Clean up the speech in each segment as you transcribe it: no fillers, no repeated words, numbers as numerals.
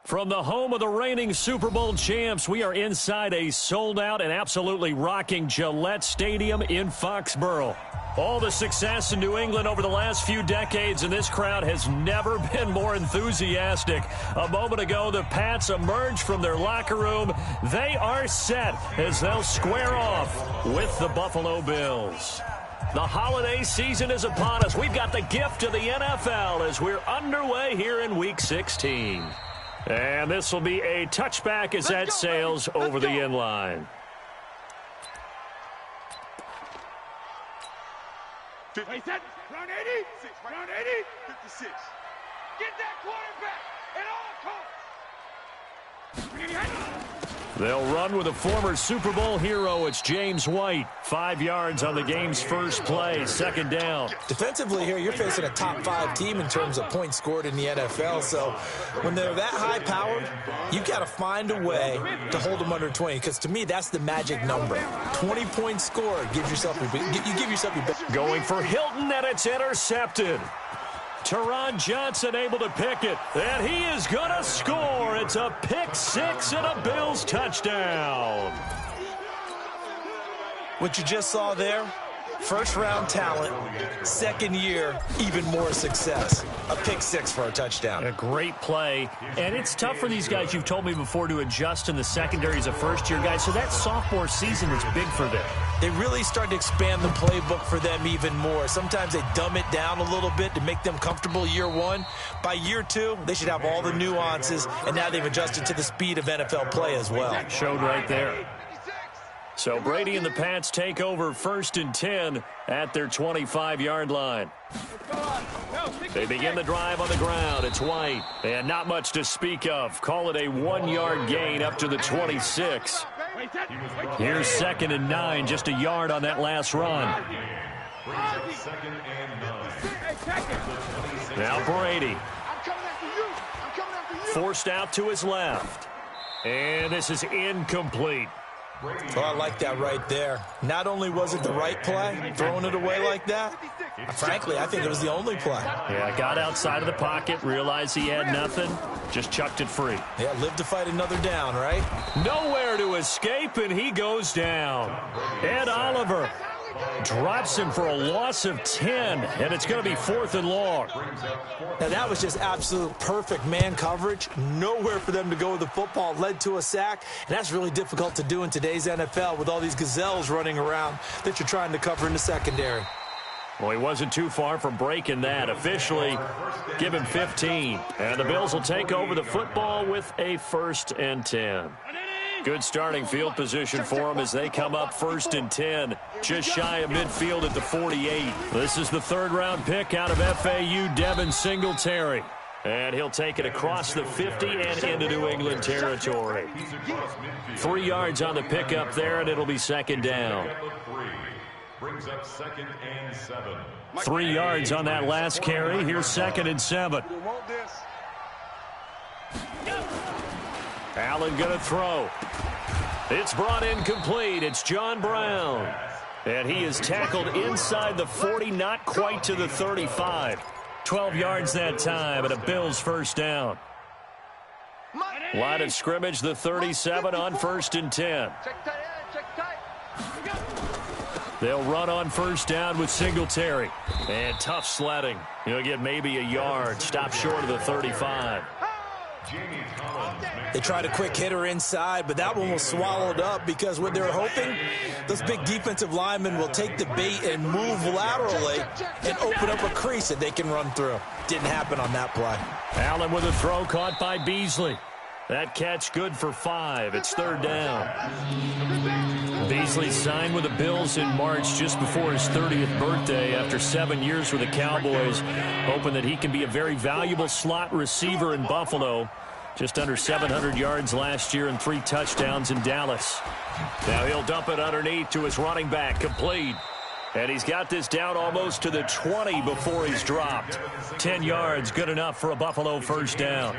From the home of the reigning Super Bowl champs, we are inside a sold-out and absolutely rocking Gillette Stadium in Foxborough. All the success in New England over the last few decades, and this crowd has never been more enthusiastic. A moment ago, the Pats emerged from their locker room. They are set as they'll square off with the Buffalo Bills. The holiday season is upon us. We've got the gift of the NFL as we're underway here in Week 16. And this will be a touchback as that sails over the end line. Wait, set. Round 80. Round 80. 56. Get that quarterback at all costs. They'll run with a former Super Bowl hero. It's James White. 5 yards on the game's first play. Second down. Defensively here, you're facing a top-5 team in terms of points scored in the NFL. So when they're that high-powered, you've got to find a way to hold them under 20. Because to me, that's the magic number. 20 points scored gives yourself you give yourself your best. Going for Hilton, and it's intercepted. Teron Johnson able to pick it, and he is going to score. It's a pick six and a Bills touchdown. What you just saw there, first-round talent, second year, even more success. A pick six for a touchdown. A great play, and it's tough for these guys, you've told me before, to adjust in the secondary as a first-year guy, so that sophomore season was big for them. They really start to expand the playbook for them even more. Sometimes they dumb it down a little bit to make them comfortable year one. By year two, they should have all the nuances, and now they've adjusted to the speed of NFL play as well. Showed right there. So Brady and the Pats take over 1st and 10 at their 25-yard line. They begin the drive on the ground. It's White, and not much to speak of. Call it a 1-yard gain up to the 26. Here's 2nd and 9, just a yard on that last run. Now Brady. Forced out to his left. And this is incomplete. Oh, I like that right there. Not only was it the right play, throwing it away like that, frankly, I think it was the only play. Yeah, got outside of the pocket, realized he had nothing, just chucked it free. Yeah, live to fight another down, right? Nowhere to escape, and he goes down. Ed Oliver drops him for a loss of 10, and it's going to be 4th and long. Now, that was just absolute perfect man coverage. Nowhere for them to go with the football. Led to a sack, and that's really difficult to do in today's NFL with all these gazelles running around that you're trying to cover in the secondary. Well, he wasn't too far from breaking that. Officially, give him 15. And the Bills will take over the football with a 1st and 10. Good starting field position for them as they come up 1st and 10. Just shy of midfield at the 48. This is the 3rd-round pick out of FAU, Devin Singletary. And he'll take it across the 50 and into New England territory. 3 yards on the pickup there, and it'll be 2nd down. Brings up 2nd and 7. 3 yards on that last carry. Here's 2nd and 7. Allen going to throw. It's brought in complete. It's John Brown. And he is tackled inside the 40, not quite to the 35. 12 yards that time, and a Bills 1st down. Line of scrimmage, the 37 on 1st and 10. They'll run on 1st down with Singletary. And tough sledding. He'll get maybe a yard. Stop short of the 35. They tried a quick hitter inside, but that one was swallowed up because what they were hoping, those big defensive linemen will take the bait and move laterally and open up a crease that they can run through. Didn't happen on that play. Allen with a throw caught by Beasley. That catch good for 5. It's 3rd down. Beasley signed with the Bills in March just before his 30th birthday after 7 years with the Cowboys, hoping that he can be a very valuable slot receiver in Buffalo. Just under 700 yards last year and 3 touchdowns in Dallas. Now he'll dump it underneath to his running back, complete. And he's got this down almost to the 20 before he's dropped. 10 yards, good enough for a Buffalo 1st down.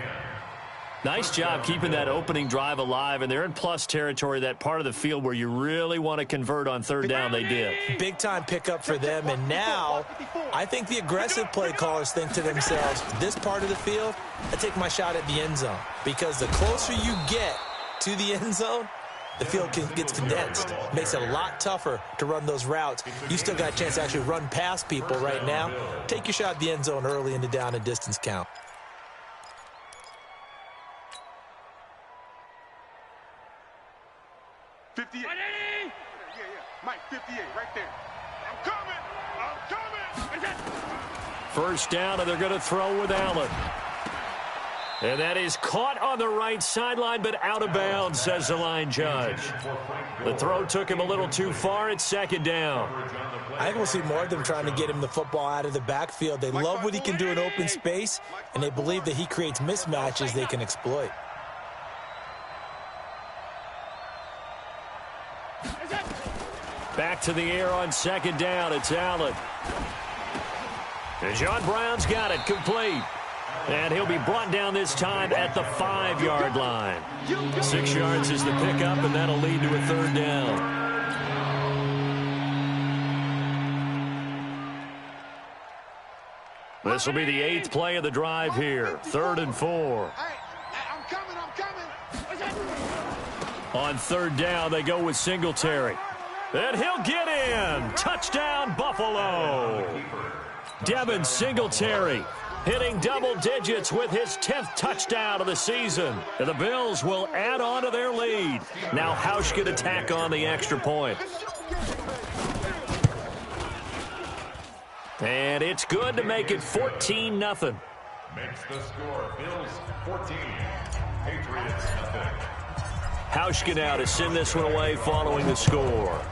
Nice job keeping that opening drive alive, and they're in plus territory, that part of the field where you really want to convert on third down. They did. Big-time pickup for them, and now I think the aggressive play callers think to themselves, this part of the field, I take my shot at the end zone, because the closer you get to the end zone, the field gets condensed. It makes it a lot tougher to run those routes. You still got a chance to actually run past people right now. Take your shot at the end zone early in the down and distance count. Mike, 58, right there. I'm coming. First down, and they're going to throw with Allen. And that is caught on the right sideline, but out of bounds, says the line judge. The throw took him a little too far. It's second down. I think we'll see more of them trying to get him the football out of the backfield. They love what he can do in open space, and they believe that he creates mismatches they can exploit. Back to the air on second down. It's Allen. And John Brown's got it complete. And he'll be brought down this time at the 5-yard line. 6 yards is the pickup, and that'll lead to a third down. This will be the 8th play of the drive here. 3rd and 4. On third down, they go with Singletary. And he'll get in. Touchdown, Buffalo. Devin Singletary hitting double digits with his 10th touchdown of the season. And the Bills will add on to their lead. Now Hausch can attack on the extra point. And it's good to make it 14-0. Makes the score. Bills 14. Patriots nothing. Hausch now to send this one away following the score.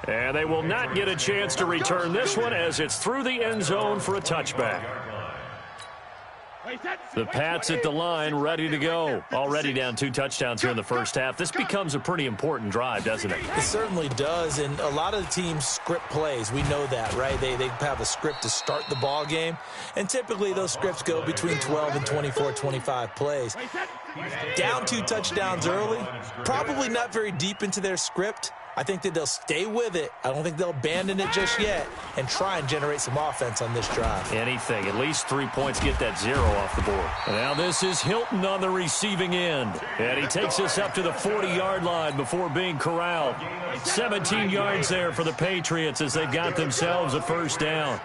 And they will not get a chance to return this one as it's through the end zone for a touchback. The Pats at the line, ready to go. Already down 2 touchdowns here in the first half. This becomes a pretty important drive, doesn't it? It certainly does, and a lot of the teams script plays. We know that, right? They have a script to start the ball game, and typically those scripts go between 12 and 24, 25 plays. Down 2 touchdowns early, probably not very deep into their script. I think that they'll stay with it. I don't think they'll abandon it just yet and try and generate some offense on this drive. Anything. At least 3 points, get that 0 off the board. Now this is Hilton on the receiving end. And he takes us up to the 40-yard line before being corralled. 17 yards there for the Patriots as they've got themselves a first down.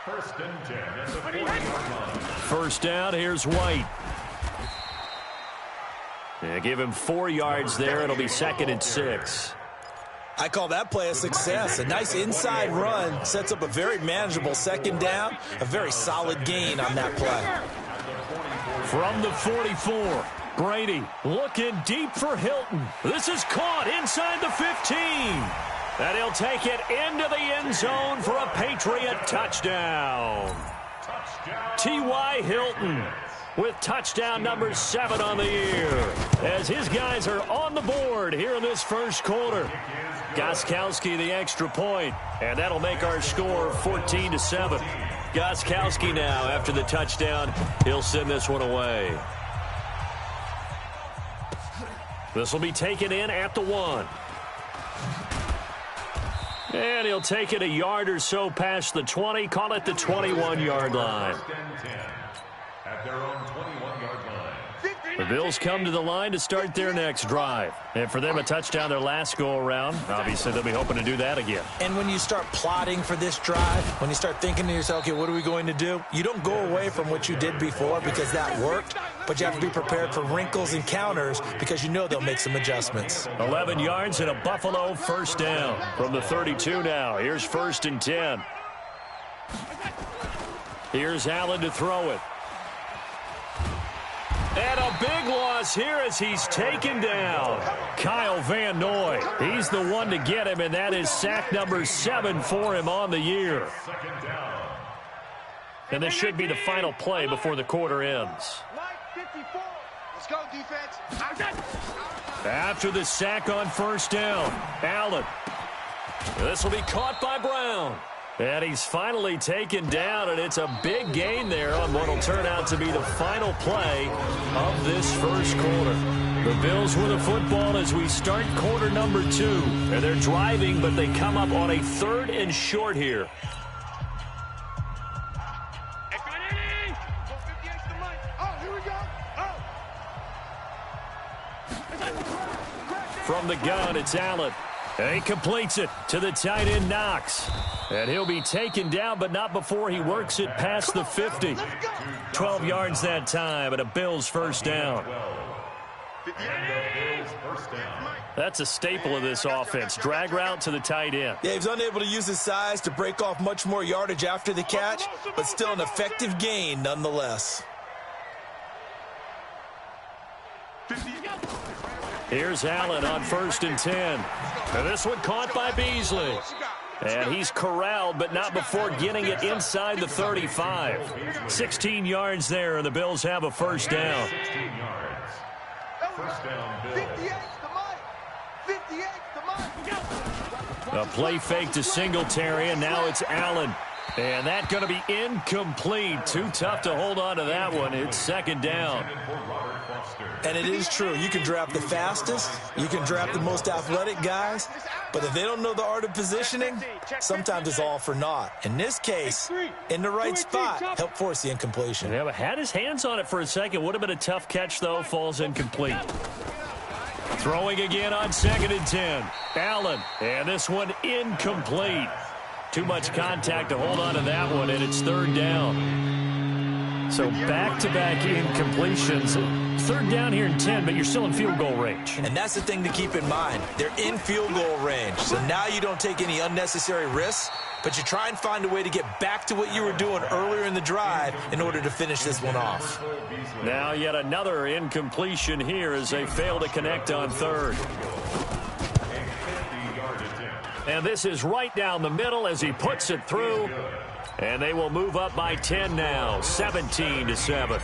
First and 10 at the 40-yard line. First down, here's White. Yeah, give him 4 yards there. It'll be 2nd and 6. I call that play a success. A nice inside run sets up a very manageable second down. A very solid gain on that play. From the 44, Brady looking deep for Hilton. This is caught inside the 15. And he'll take it into the end zone for a Patriot touchdown. T.Y. Hilton with touchdown number 7 on the year, as his guys are on the board here in this first quarter. Gostkowski the extra point, and that'll make our score 14-7. Gostkowski now, after the touchdown, he'll send this one away. This will be taken in at the 1. And he'll take it a yard or so past the 20, call it the 21-yard line. At their own 21-yard line. The Bills come to the line to start their next drive. And for them, a touchdown their last go-around. Obviously, they'll be hoping to do that again. And when you start plotting for this drive, when you start thinking to yourself, okay, what are we going to do? You don't go away from what you did before because that worked, but you have to be prepared for wrinkles and counters because you know they'll make some adjustments. 11 yards and a Buffalo first down from the 32 now. Here's 1st and 10. Here's Allen to throw it. And a big loss here as he's taken down. Kyle Van Noy. He's the one to get him, and that is sack number 7 for him on the year. And this should be the final play before the quarter ends. Let's go, defense. After the sack on first down, Allen. This will be caught by Brown. And he's finally taken down, and it's a big gain there on what will turn out to be the final play of this first quarter. The Bills with the football as we start quarter number 2. And they're driving, but they come up on a 3rd and short here. From the gun, it's Allen. And he completes it to the tight end, Knox. And he'll be taken down, but not before he works it past the 50. 12 yards that time, and a Bills first down. That's a staple of this offense. Drag route to the tight end. Yeah, he's unable to use his size to break off much more yardage after the catch, but still an effective gain nonetheless. Here's Allen on 1st and 10. And this one caught by Beasley. And he's corralled, but not before getting it inside the 35. 16 yards there, and the Bills have a first down. 16 yards. First down, Bills. A play fake to Singletary, and now it's Allen. And that's going to be incomplete. Too tough to hold on to that one. It's second down. And it is true. You can draft the fastest. You can draft the most athletic guys. But if they don't know the art of positioning, sometimes it's all for naught. In this case, in the right spot, help force the incompletion. Yeah, but had his hands on it for a second. Would have been a tough catch, though. Falls incomplete. Throwing again on 2nd and 10. Allen. And this one incomplete. Too much contact to hold on to that one, and it's 3rd down. So back-to-back incompletions. 3rd down here and 10, but you're still in field goal range. And that's the thing to keep in mind. They're in field goal range. So now you don't take any unnecessary risks, but you try and find a way to get back to what you were doing earlier in the drive in order to finish this one off. Now yet another incompletion here as they fail to connect on 3rd. And this is right down the middle as he puts it through. And they will move up by 10 now, 17-7.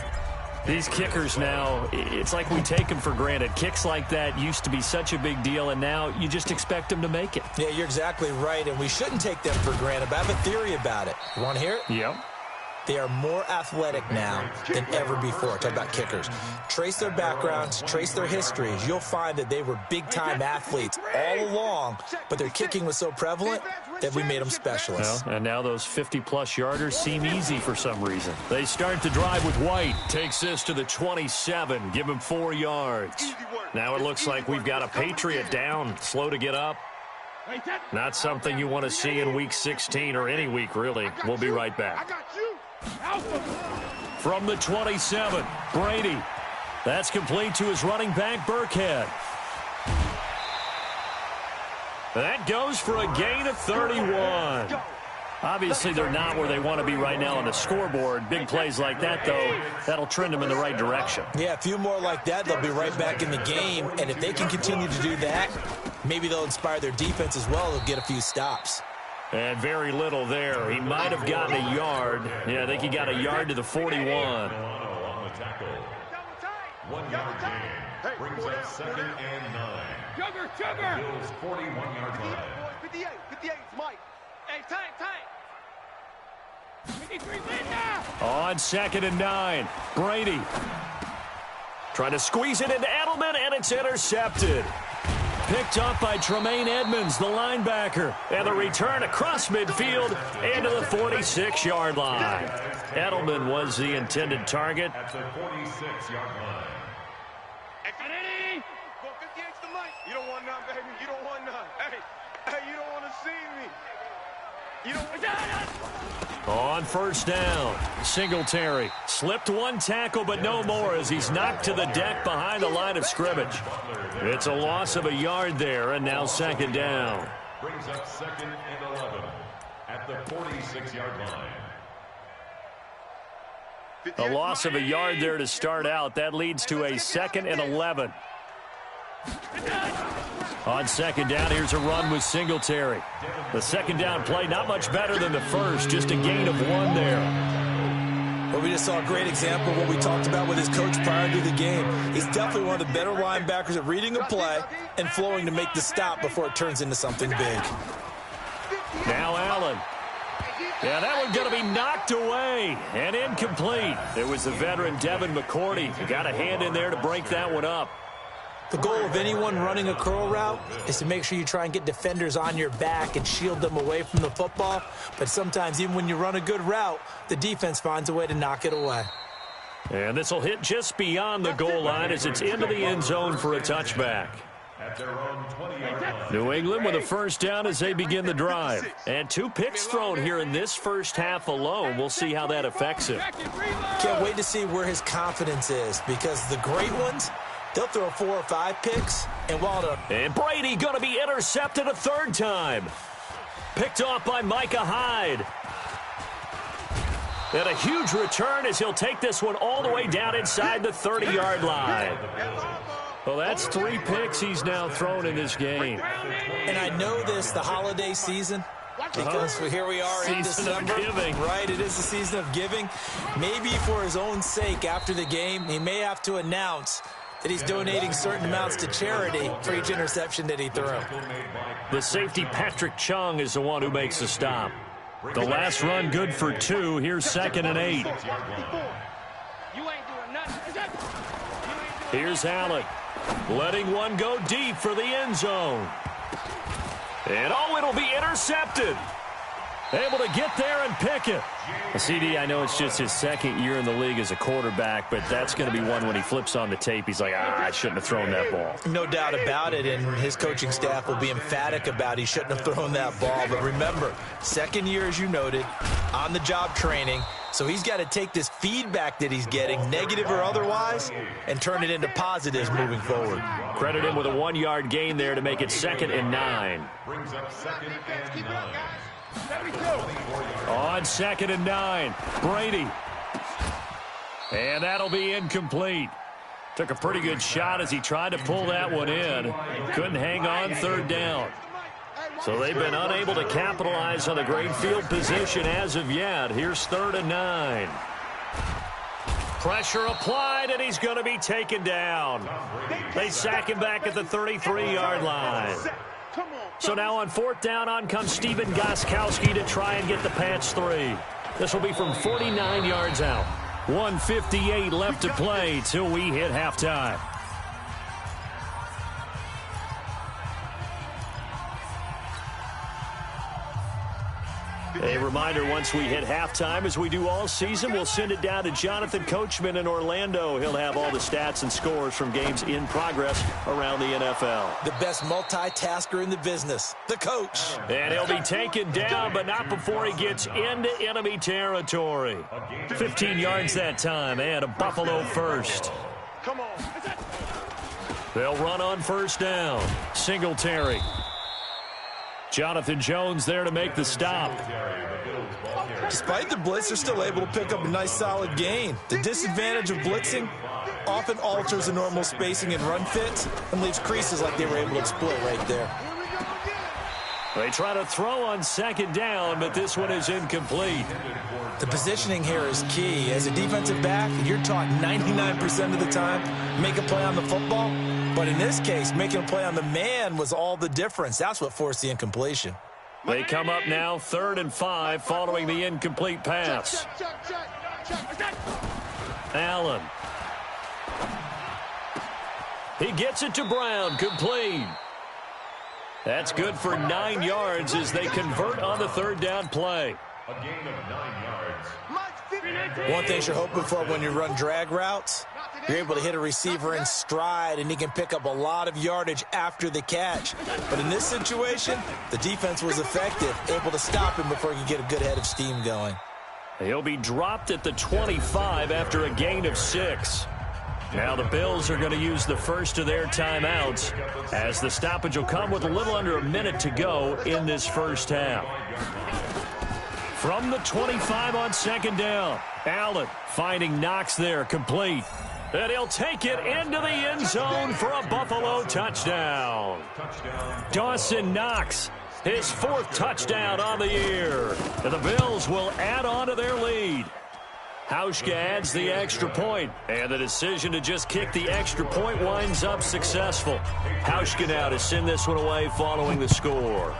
These kickers now, it's like we take them for granted. Kicks like that used to be such a big deal, and now you just expect them to make it. Yeah, you're exactly right, and we shouldn't take them for granted, but I have a theory about it. You want to hear it? Yep. They are more athletic now than ever before. Talk about kickers. Trace their backgrounds, trace their histories. You'll find that they were big-time athletes all along, but their kicking was so prevalent that we made them specialists. Well, and now those 50-plus yarders seem easy for some reason. They start the drive with White. Takes this to the 27. Give him 4 yards. Now it looks like we've got a Patriot down, slow to get up. Not something you want to see in Week 16 or any week, really. We'll be right back. From the 27, Brady. That's complete to his running back, Burkhead. That goes for a gain of 31. Obviously, they're not where they want to be right now on the scoreboard. Big plays like that, though, that'll trend them in the right direction. Yeah, a few more like that, they'll be right back in the game. And if they can continue to do that, maybe they'll inspire their defense as well. They'll get a few stops. And very little there. He might have gotten a yard. Yeah, I think he got a yard to the 41. 1 yard gain. Brings up 2nd and 9. Sugar. Bills 41-yard line. 58, Mike. Hey, time. 53, Linda. On 2nd and 9, Brady. Trying to squeeze it into Edelman, and it's intercepted. Picked up by Tremaine Edmonds, the linebacker. And the return across midfield into the 46-yard line. Edelman was the intended target. At the 46-yard line. Go 58's the mic. You don't want none, baby. You don't want none. Hey, you don't want to see me. You don't want none. On 1st down, Singletary slipped one tackle, but no more as he's knocked to the deck behind the line of scrimmage. It's a loss of a yard there, and now 2nd down. Brings up 2nd and 11 at the 46-yard line. A loss of a yard there to start out. That leads to a 2nd and 11. On 2nd down, here's a run with Singletary. The 2nd down play, not much better than the first, just a gain of 1 there. Well, we just saw a great example of what we talked about with his coach prior to the game. He's definitely one of the better linebackers at reading a play and flowing to make the stop before it turns into something big. Now Allen. Yeah, that one going to be knocked away and incomplete. It was the veteran Devin McCourty who got a hand in there to break that one up. The goal of anyone running a curl route is to make sure you try and get defenders on your back and shield them away from the football. But sometimes even when you run a good route, the defense finds a way to knock it away. And this will hit just beyond the goal line as it's into the end zone for a touchback. New England with a first down as they begin the drive. And 2 picks thrown here in this first half alone. We'll see how that affects him. Can't wait to see where his confidence is, because the great ones, they'll throw 4 or 5 picks. And Brady going to be intercepted a third time. Picked off by Micah Hyde. And a huge return as he'll take this one all the way down inside the 30-yard line. Well, that's 3 picks he's now thrown in this game. And I know this, the holiday season, because here we are in December. Right, it is the season of giving. Maybe for his own sake after the game, he may have to announce that he's donating certain amounts to charity for each interception that he threw. The safety, Patrick Chung, is the one who makes the stop. The last run good for 2. Here's 2nd and 8. Here's Allen, letting one go deep for the end zone. And it'll be intercepted. Able to get there and pick it. CD, I know it's just his 2nd year in the league as a quarterback, but that's going to be one when he flips on the tape. He's like, I shouldn't have thrown that ball. No doubt about it, and his coaching staff will be emphatic about he shouldn't have thrown that ball. But remember, 2nd year, as you noted, on-the-job training, so he's got to take this feedback that he's getting, negative or otherwise, and turn it into positives moving forward. Credit him with a 1-yard gain there to make it 2nd and 9. Brings up 2nd and 9. On 2nd and 9, Brady. And that'll be incomplete. Took a pretty good shot as he tried to pull that one in. Couldn't hang on 3rd down. So they've been unable to capitalize on the great field position as of yet. Here's 3rd and 9. Pressure applied, and he's going to be taken down. They sack him back at the 33-yard line. So now on 4th down, on comes Stephen Gostkowski to try and get the Pats 3. This will be from 49 yards out. 1:58 left to play till we hit halftime. A reminder, once we hit halftime, as we do all season, we'll send it down to Jonathan Coachman in Orlando. He'll have all the stats and scores from games in progress around the NFL. The best multitasker in the business, the coach. And he'll be taken down, but not before he gets into enemy territory. 15 yards that time, and a Buffalo first. Come on. They'll run on 1st down. Singletary. Jonathan Jones there to make the stop. Despite the blitz, they're still able to pick up a nice solid gain. The disadvantage of blitzing often alters the normal spacing and run fits and leaves creases like they were able to exploit right there. They try to throw on 2nd down, but this one is incomplete. The positioning here is key. As a defensive back, you're taught 99% of the time, make a play on the football. But in this case, making a play on the man was all the difference. That's what forced the incompletion. They come up now 3rd and 5 following the incomplete pass. Allen. He gets it to Brown, complete. That's good for 9 yards as they convert on the 3rd down play. A gain of 9 yards. One thing you're hoping for when you run drag routes, you're able to hit a receiver in stride, and he can pick up a lot of yardage after the catch. But in this situation, the defense was effective, able to stop him before he could get a good head of steam going. He'll be dropped at the 25 after a gain of 6. Now the Bills are going to use the first of their timeouts as the stoppage will come with a little under a minute to go in this first half. From the 25 on 2nd down, Allen finding Knox there, complete. And he'll take it into the end zone for a Buffalo touchdown. Dawson Knox, his 4th touchdown on the year. And the Bills will add on to their lead. Hauschka adds the extra point, and the decision to just kick the extra point winds up successful. Hauschka now to send this one away following the score.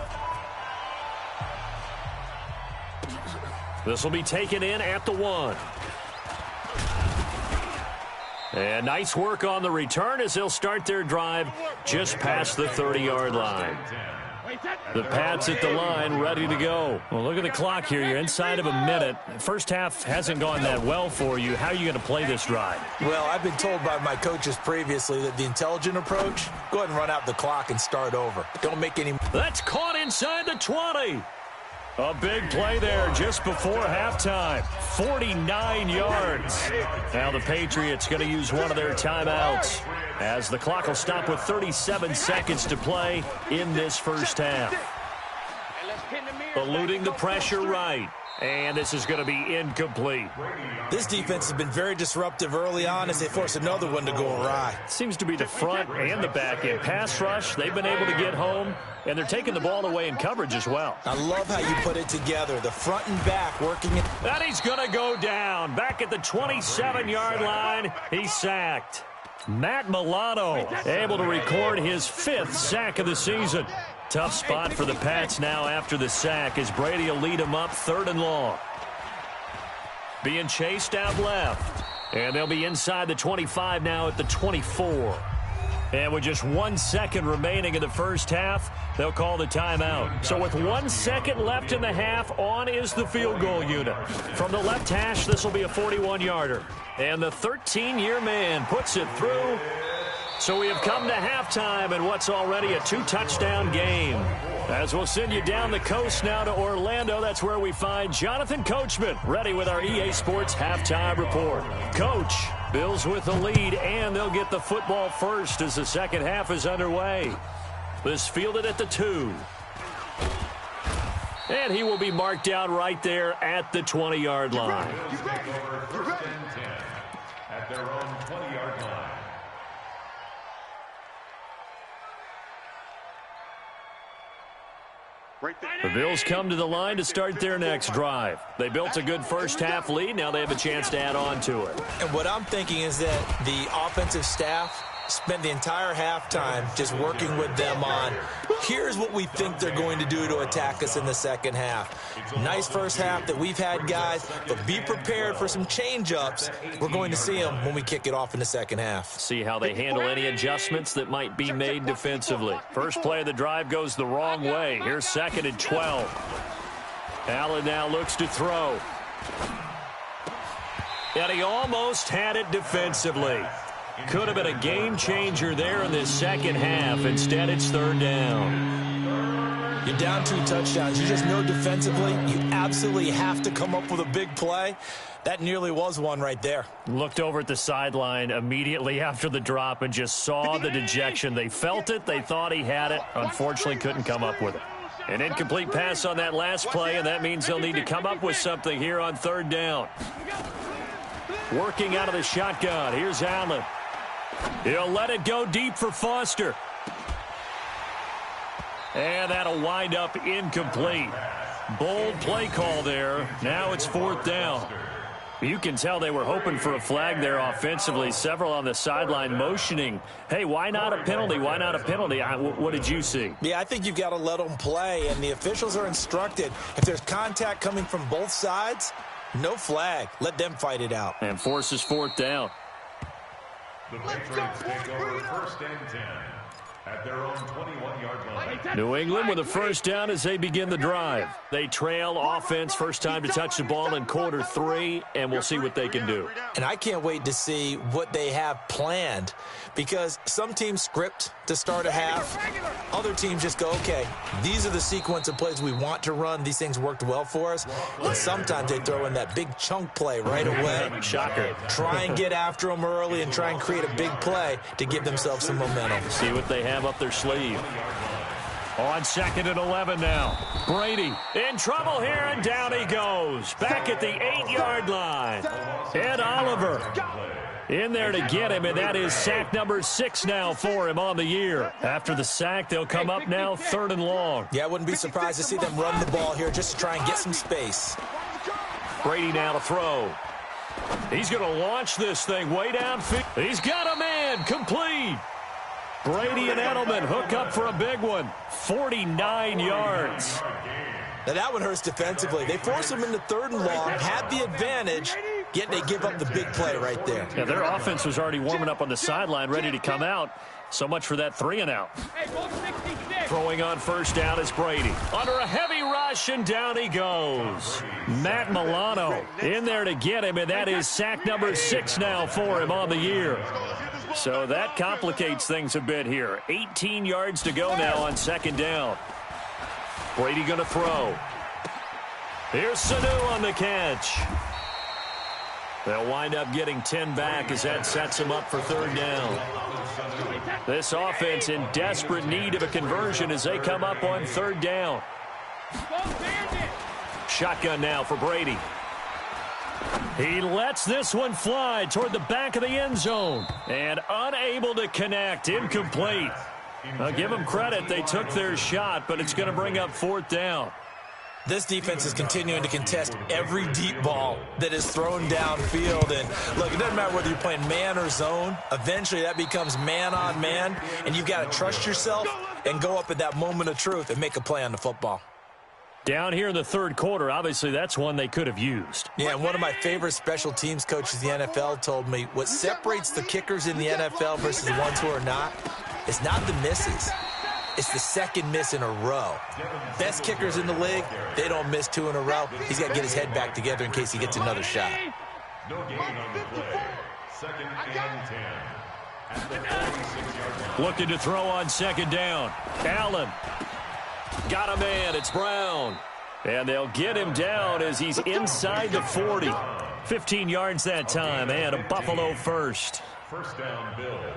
This will be taken in at the 1. And nice work on the return as they'll start their drive just past the 30-yard line. The Pats at the line, ready to go. Well, look at the clock here. You're inside of a minute. First half hasn't gone that well for you. How are you going to play this drive? Well, I've been told by my coaches previously that the intelligent approach, go ahead and run out the clock and start over. Don't make any... That's caught inside the 20. A big play there just before halftime. 49 yards. Now the Patriots going to use one of their timeouts as the clock will stop with 37 seconds to play in this first half. Eluding the pressure right. And this is going to be incomplete. This defense has been very disruptive early on as they force another one to go awry. Seems to be the front and the back end. Pass rush, they've been able to get home, and they're taking the ball away in coverage as well. I love how you put it together. The front and back working it. And he's going to go down. Back at the 27-yard line, he's sacked. Matt Milano able to record his 5th sack of the season. Tough spot for the Pats now after the sack as Brady will lead them up 3rd and long. Being chased out left. And they'll be inside the 25 now at the 24. And with just 1 second remaining in the first half, they'll call the timeout. So with 1 second left in the half, on is the field goal unit. From the left hash, this will be a 41-yarder. And the 13-year man puts it through. So we have come to halftime in what's already a 2-touchdown game. As we'll send you down the coast now to Orlando, that's where we find Jonathan Coachman, ready with our EA Sports Halftime Report. Coach, Bills with the lead, and they'll get the football first as the second half is underway. This fielded at the 2. And he will be marked down right there at the 20-yard line. At their own 20-yard line. The Bills come to the line to start their next drive. They built a good first-half lead. Now they have a chance to add on to it. And what I'm thinking is that the offensive staff spent the entire halftime just working with them on, here's what we think they're going to do to attack us in the second half. Nice first half that we've had, guys, but be prepared for some change-ups. We're going to see them when we kick it off in the second half. See how they handle any adjustments that might be made defensively. First play of the drive goes the wrong way. Here's 2nd and 12. Allen now looks to throw. And he almost had it defensively. Could have been a game changer there in this second half. Instead, it's 3rd down. You're down 2 touchdowns. You just know defensively you absolutely have to come up with a big play. That nearly was one right there. Looked over at the sideline immediately after the drop and just saw the dejection. They felt it. They thought he had it. Unfortunately, couldn't come up with it. An incomplete pass on that last play, and that means they'll need to come up with something here on 3rd down. Working out of the shotgun. Here's Allen. He'll let it go deep for Foster. And that'll wind up incomplete. Bold play call there. Now it's 4th down. You can tell they were hoping for a flag there offensively. Several on the sideline motioning, hey, why not a penalty? Why not a penalty? What did you see? Yeah, I think you've got to let them play, and the officials are instructed. If there's contact coming from both sides, no flag. Let them fight it out. And forces 4th down. The Patriots take over 1st and 10 at their own 21-yard line. New England with a first down as they begin the drive. They trail offense, first time to touch the ball in quarter 3, and we'll see what they can do. And I can't wait to see what they have planned, because some teams script to start a half. Other teams just go, okay, these are the sequence of plays we want to run. These things worked well for us. And sometimes they throw in that big chunk play right away. Shocker. Try and get after them early and try and create a big play to give themselves some momentum. See what they have up their sleeve. On 2nd and 11 now. Brady in trouble here, and down he goes. Back at the 8-yard line. Ed Oliver in there to get him, and that is sack number 6 now for him on the year. After the sack, they'll come up now 3rd and long. Yeah, I wouldn't be surprised to see them run the ball here just to try and get some space. Brady now to throw. He's going to launch this thing way downfield. He's got a man complete. Brady and Edelman hook up for a big one. 49 yards. Now that one hurts defensively. They force them into 3rd and long, have the advantage, yet they give up the big play right there. Yeah, their offense was already warming up on the sideline, ready to come out. So much for that 3-and-out. Throwing on 1st down is Brady. Under a heavy rush, and down he goes. Matt Milano in there to get him, and that is sack number 6 now for him on the year. So that complicates things a bit here. 18 yards to go now on 2nd down. Brady going to throw. Here's Sanu on the catch. They'll wind up getting 10 back as that sets them up for 3rd down. This offense in desperate need of a conversion as they come up on 3rd down. Shotgun now for Brady. He lets this one fly toward the back of the end zone and unable to connect. Incomplete. I'll give them credit. They took their shot, but it's going to bring up 4th down. This defense is continuing to contest every deep ball that is thrown downfield. And, look, it doesn't matter whether you're playing man or zone. Eventually, that becomes man on man, and you've got to trust yourself and go up at that moment of truth and make a play on the football. Down here in the 3rd quarter, obviously that's one they could have used. Yeah, and one of my favorite special teams coaches in the NFL told me what separates the kickers in the NFL versus the ones who are not is not the misses. It's the 2nd miss in a row. Best kickers in the league, they don't miss 2 in a row. He's got to get his head back together in case he gets another shot. No gain on the play. 2nd and 10. At the 46-yard line. Looking to throw on 2nd down. Allen. Got a man. It's Brown. And they'll get him down as he's inside the 40. 15 yards that time, and a Buffalo first. 1st down, Bills.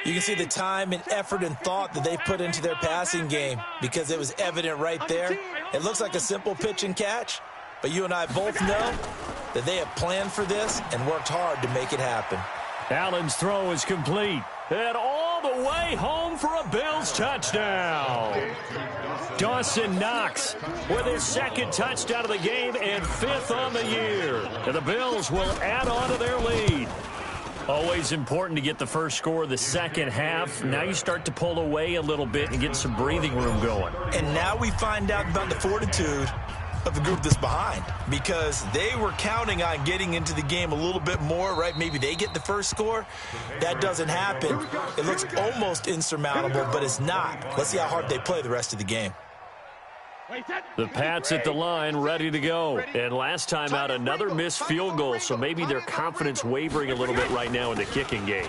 You can see the time and effort and thought that they put into their passing game because it was evident right there. It looks like a simple pitch and catch, but you and I both know that they have planned for this and worked hard to make it happen. Allen's throw is complete. And all the way home for a Bills touchdown. Dawson Knox with his 2nd touchdown of the game and 5th on the year. And the Bills will add on to their lead. Always important to get the first score of the 2nd half. Now you start to pull away a little bit and get some breathing room going. And now we find out about the fortitude of the group that's behind, because they were counting on getting into the game a little bit more, right? Maybe they get the first score. That doesn't happen. It looks almost insurmountable, but it's not. Let's see how hard they play the rest of the game. The Pats at the line, ready to go. And last time out, another missed field goal, so maybe their confidence wavering a little bit right now in the kicking game.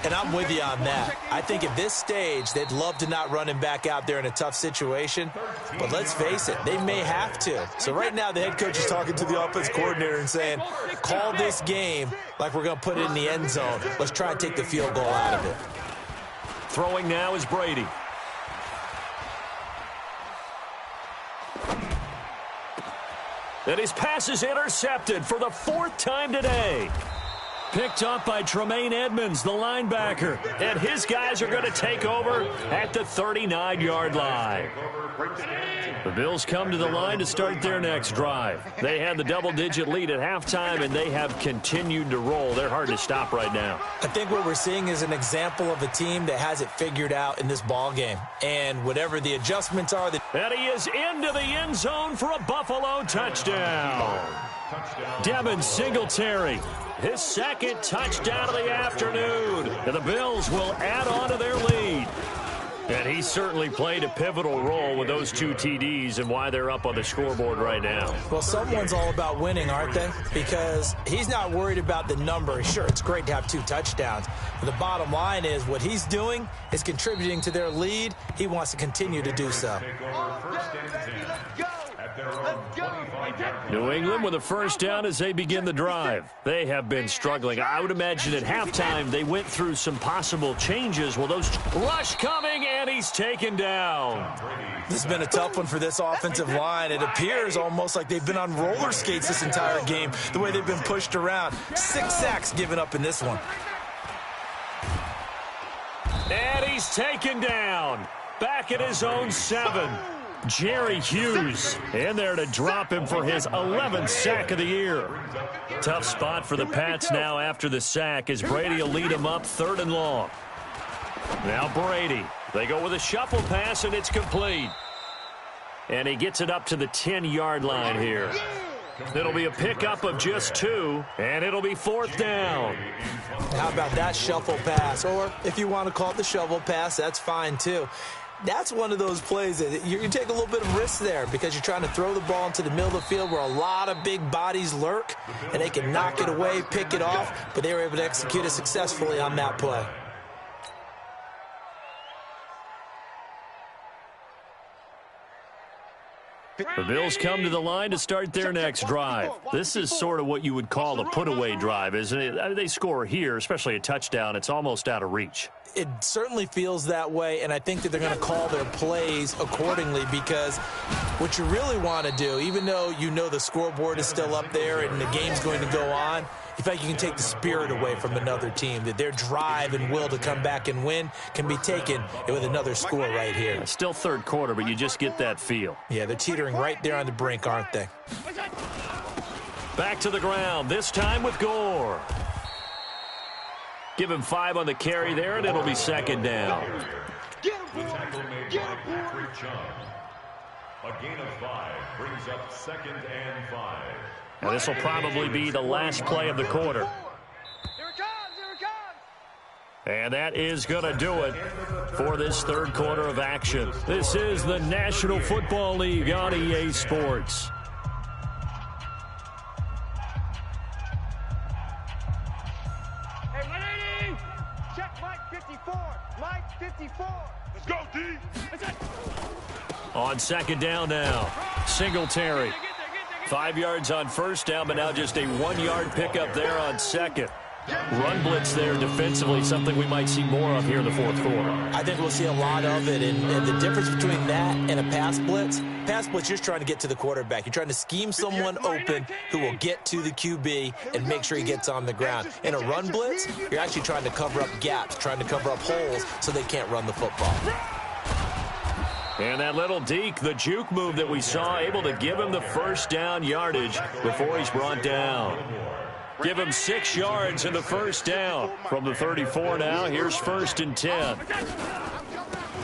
And I'm with you on that. I think at this stage, they'd love to not run him back out there in a tough situation. But let's face it, they may have to. So right now, the head coach is talking to the offense coordinator and saying, call this game like we're going to put it in the end zone. Let's try and take the field goal out of it. Throwing now is Brady. And his pass is intercepted for the 4th time today. Picked up by Tremaine Edmonds, the linebacker. And his guys are going to take over at the 39-yard line. The Bills come to the line to start their next drive. They had the double-digit lead at halftime, and they have continued to roll. They're hard to stop right now. I think what we're seeing is an example of a team that has it figured out in this ball game. And whatever the adjustments are. And he is into the end zone for a Buffalo touchdown. Devin Singletary, his 2nd touchdown of the afternoon. And the Bills will add on to their lead. And he certainly played a pivotal role with those 2 TDs and why they're up on the scoreboard right now. Well, someone's all about winning, aren't they? Because he's not worried about the number. Sure, it's great to have 2 touchdowns. But the bottom line is what he's doing is contributing to their lead. He wants to continue to do so. New England with a 1st down as they begin the drive. They have been struggling. I would imagine at halftime they went through some possible changes. Well, those rush coming, and he's taken down. This has been a tough one for this offensive line. It appears almost like they've been on roller skates this entire game, the way they've been pushed around. 6 sacks given up in this one. And he's taken down. Back at his own 7. Jerry Hughes in there to drop him for his 11th sack of the year. Tough spot for the Pats now after the sack as Brady will lead them up 3rd and long. Now Brady. They go with a shuffle pass, and it's complete. And he gets it up to the 10-yard line here. It'll be a pickup of just 2, and it'll be 4th down. How about that shuffle pass? Or if you want to call it the shovel pass, that's fine too. That's one of those plays that you take a little bit of risk there because you're trying to throw the ball into the middle of the field where a lot of big bodies lurk, and they can knock it away, pick it off, but they were able to execute it successfully on that play. The Bills come to the line to start their next drive. This is sort of what you would call a put-away drive, isn't it? I mean, they score here, especially a touchdown. It's almost out of reach. It certainly feels that way, and I think that they're going to call their plays accordingly because what you really want to do, even though you know the scoreboard is still up there and the game's going to go on, in fact, you can take the spirit away from another team, that their drive and will to come back and win can be taken with another score right here. It's still third quarter, but you just get that feel. Yeah, they're teetering right there on the brink, aren't they? Back to the ground, this time with Gore. Give him 5 on the carry there, and it'll be 2nd down. The tackle made by Patrick Chung. A gain of 5 brings up 2nd and 5. Now this will probably be the last play of the quarter. And that is going to do it for this third quarter of action. This is the National Football League on EA Sports. Hey, 180! Check Mike 54. Mike 54. Let's go, D. On 2nd down now, Singletary. 5 yards on 1st down, but now just a 1-yard pickup there on 2nd. Run blitz there defensively, something we might see more of here in the 4th quarter. I think we'll see a lot of it, and the difference between that and a pass blitz, you're just trying to get to the quarterback. You're trying to scheme someone open who will get to the QB and make sure he gets on the ground. In a run blitz, you're actually trying to cover up gaps, trying to cover up holes so they can't run the football. And that little deke, the juke move that we saw, able to give him the 1st down yardage before he's brought down. Give him 6 yards in the 1st down. From the 34 now, here's 1st and 10.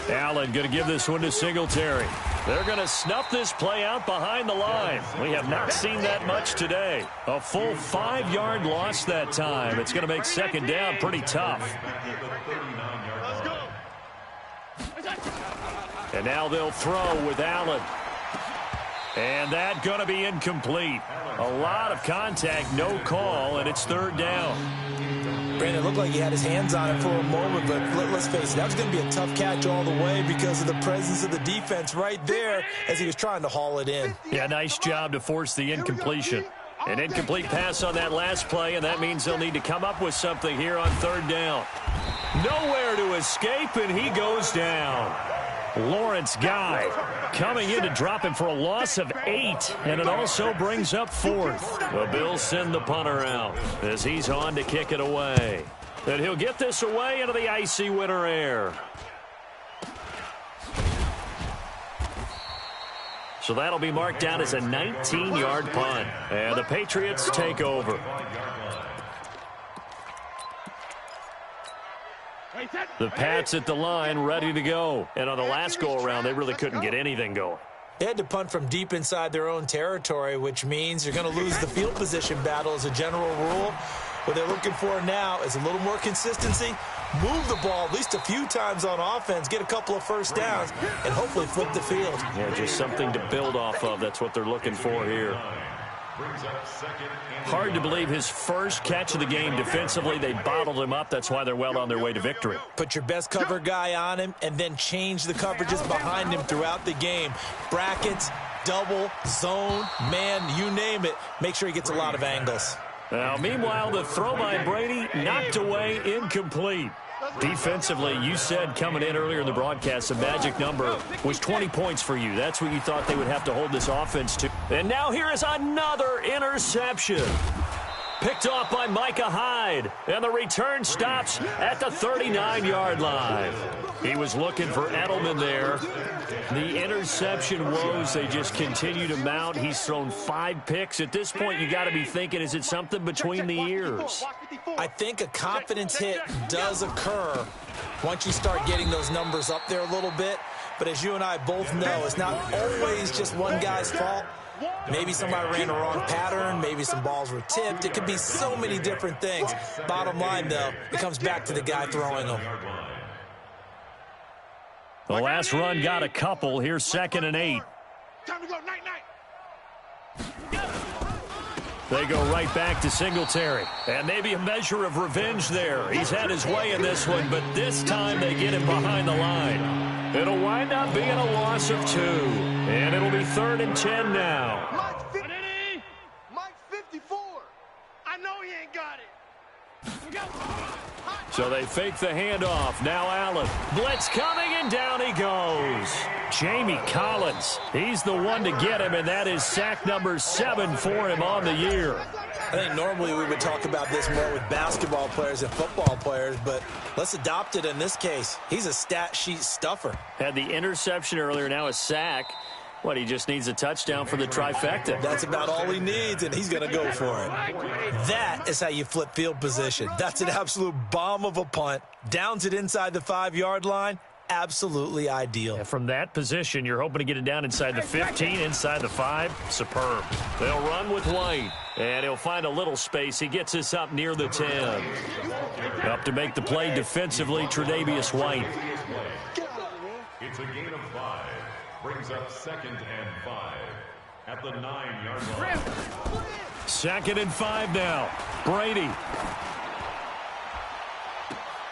Allen going to give this one to Singletary. They're going to snuff this play out behind the line. We have not seen that much today. A full 5-yard loss that time. It's going to make 2nd down pretty tough. And now they'll throw with Allen. And that going to be incomplete. A lot of contact, no call, and it's 3rd down. Brandon, looked like he had his hands on it for a moment, but let's face it, that was going to be a tough catch all the way because of the presence of the defense right there as he was trying to haul it in. Yeah, nice job to force the incompletion. An incomplete pass on that last play, and that means they'll need to come up with something here on 3rd down. Nowhere to escape, and he goes down. Lawrence Guy coming in to drop him for a loss of 8, and it also brings up 4th. The Bills send the punter out as he's on to kick it away. And he'll get this away into the icy winter air. So that'll be marked down as a 19-yard punt, and the Patriots take over. The Pats at the line, ready to go. And on the last go-around, they really couldn't get anything going. They had to punt from deep inside their own territory, which means you're going to lose the field position battle as a general rule. What they're looking for now is a little more consistency, move the ball at least a few times on offense, get a couple of 1st downs, and hopefully flip the field. Yeah, just something to build off of. That's what they're looking for here. Hard to believe his first catch of the game defensively. They bottled him up. That's why they're well on their way to victory. Put your best cover guy on him and then change the coverages behind him throughout the game. Brackets, double, zone, man, you name it. Make sure he gets a lot of angles. Now, meanwhile, the throw by Brady knocked away, incomplete. Defensively, you said coming in earlier in the broadcast, the magic number was 20 points for you. That's what you thought they would have to hold this offense to. And now here is another interception. Picked off by Micah Hyde, and the return stops at the 39-yard line. He was looking for Edelman there. The interception woes, they just continue to mount. He's thrown 5 picks. At this point, you got to be thinking, is it something between the ears? I think a confidence hit does occur once you start getting those numbers up there a little bit. But as you and I both know, it's not always just one guy's fault. Maybe somebody ran a wrong pattern. Maybe some balls were tipped. It could be so many different things. Bottom line, though, it comes back to the guy throwing them. The last run got a couple. Here's 2nd and 8. Time to go, night. They go right back to Singletary. And maybe a measure of revenge there. He's had his way in this one, but this time they get him behind the line. It'll wind up being a loss of 2. And it'll be 3rd and 10 now. Mike 54. I know he ain't got it. So they fake the handoff. Now Allen. Blitz coming, and down he goes. Jamie Collins. He's the one to get him, and that is sack number 7 for him on the year. I think normally we would talk about this more with basketball players and football players, but let's adopt it in this case. He's a stat sheet stuffer. Had the interception earlier, now a sack. What, he just needs a touchdown for the trifecta. That's about all he needs, and he's going to go for it. That is how you flip field position. That's an absolute bomb of a punt. Downs it inside the 5-yard line. Absolutely ideal. And from that position, you're hoping to get it down inside the 15, inside the 5. Superb. They'll run with White, and he'll find a little space. He gets us up near the 10. Up to make the play defensively, Tre'Davious White. It's a gain of 5. Brings up 2nd and 5 at the 9-yard line. 2nd and 5 now. Brady.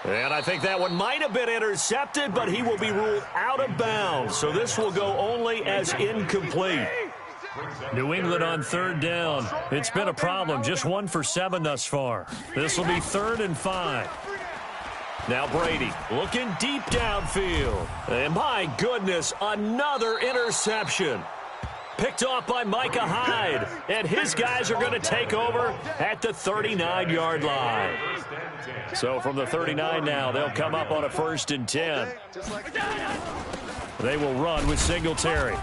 And I think that one might have been intercepted, but he will be ruled out of bounds. So this will go only as incomplete. New England on 3rd down. It's been a problem. Just 1 for 7 thus far. This will be 3rd and 5. Now Brady looking deep downfield. And my goodness, another interception. Picked off by Micah Hyde. And his guys are going to take over at the 39-yard line. So from the 39 now, they'll come up on a 1st and 10. They will run with Singletary.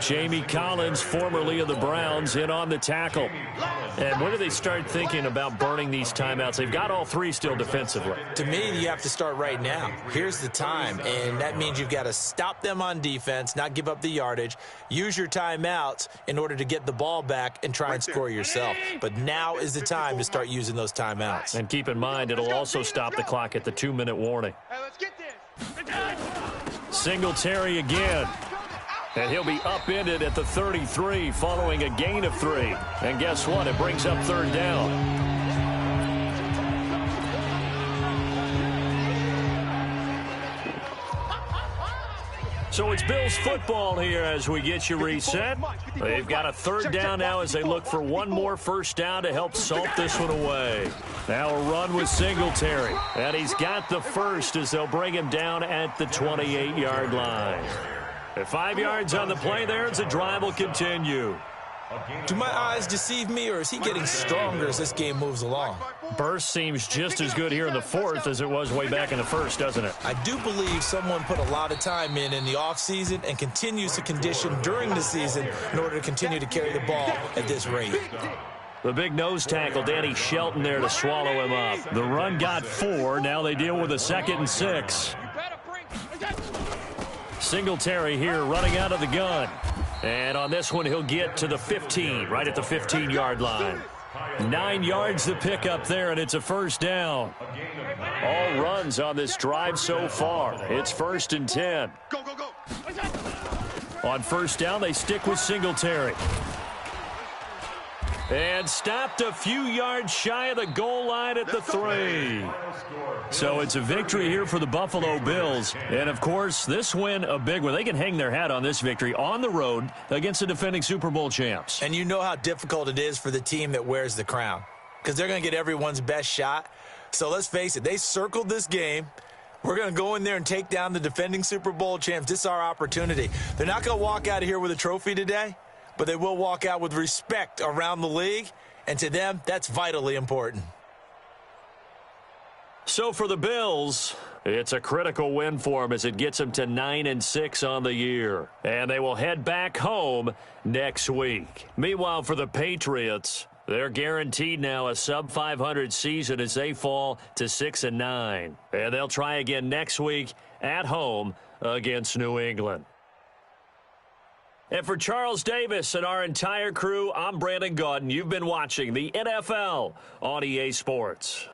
Jamie Collins, formerly of the Browns, in on the tackle. And when do they start thinking about burning these timeouts? They've got all 3 still defensively. To me, you have to start right now. Here's the time, and that means you've got to stop them on defense, not give up the yardage, use your timeouts in order to get the ball back and try and score yourself. But now is the time to start using those timeouts. And keep in mind, it'll also stop the clock at the 2-minute warning. Hey, let's get this. Singletary again. And he'll be upended at the 33 following a gain of 3. And guess what? It brings up 3rd down. So it's Bills football here as we get you reset. They've got a 3rd down now as they look for one more 1st down to help salt this one away. Now a run with Singletary. And he's got the 1st as they'll bring him down at the 28-yard line. 5 yards on the play there as the drive will continue. Do my eyes deceive me, or is he getting stronger as this game moves along? Burst seems just as good here in the 4th as it was way back in the 1st, doesn't it? I do believe someone put a lot of time in the offseason and continues to condition during the season in order to continue to carry the ball at this rate. The big nose tackle, Danny Shelton, there to swallow him up. The run got 4. Now they deal with a 2nd and 6. Singletary here running out of the gun. And on this one, he'll get to the 15, right at the 15-yard line. 9 yards to pick up there, and it's a 1st down. All runs on this drive so far. It's 1st and 10. Go, go, go. On 1st down, they stick with Singletary. And stopped a few yards shy of the goal line at the 3. So it's a victory here for the Buffalo Bills. And, of course, this win, a big one. They can hang their hat on this victory on the road against the defending Super Bowl champs. And you know how difficult it is for the team that wears the crown, because they're going to get everyone's best shot. So let's face it, they circled this game. We're going to go in there and take down the defending Super Bowl champs. This is our opportunity. They're not going to walk out of here with a trophy today, but they will walk out with respect around the league, and to them, that's vitally important. So for the Bills, it's a critical win for them as it gets them to 9-6 on the year. And they will head back home next week. Meanwhile, for the Patriots, They're guaranteed now a sub-500 season as they fall to 6-9. And they'll try again next week at home against New England. And for Charles Davis and our entire crew, I'm Brandon Gaudin. You've been watching the NFL on EA Sports.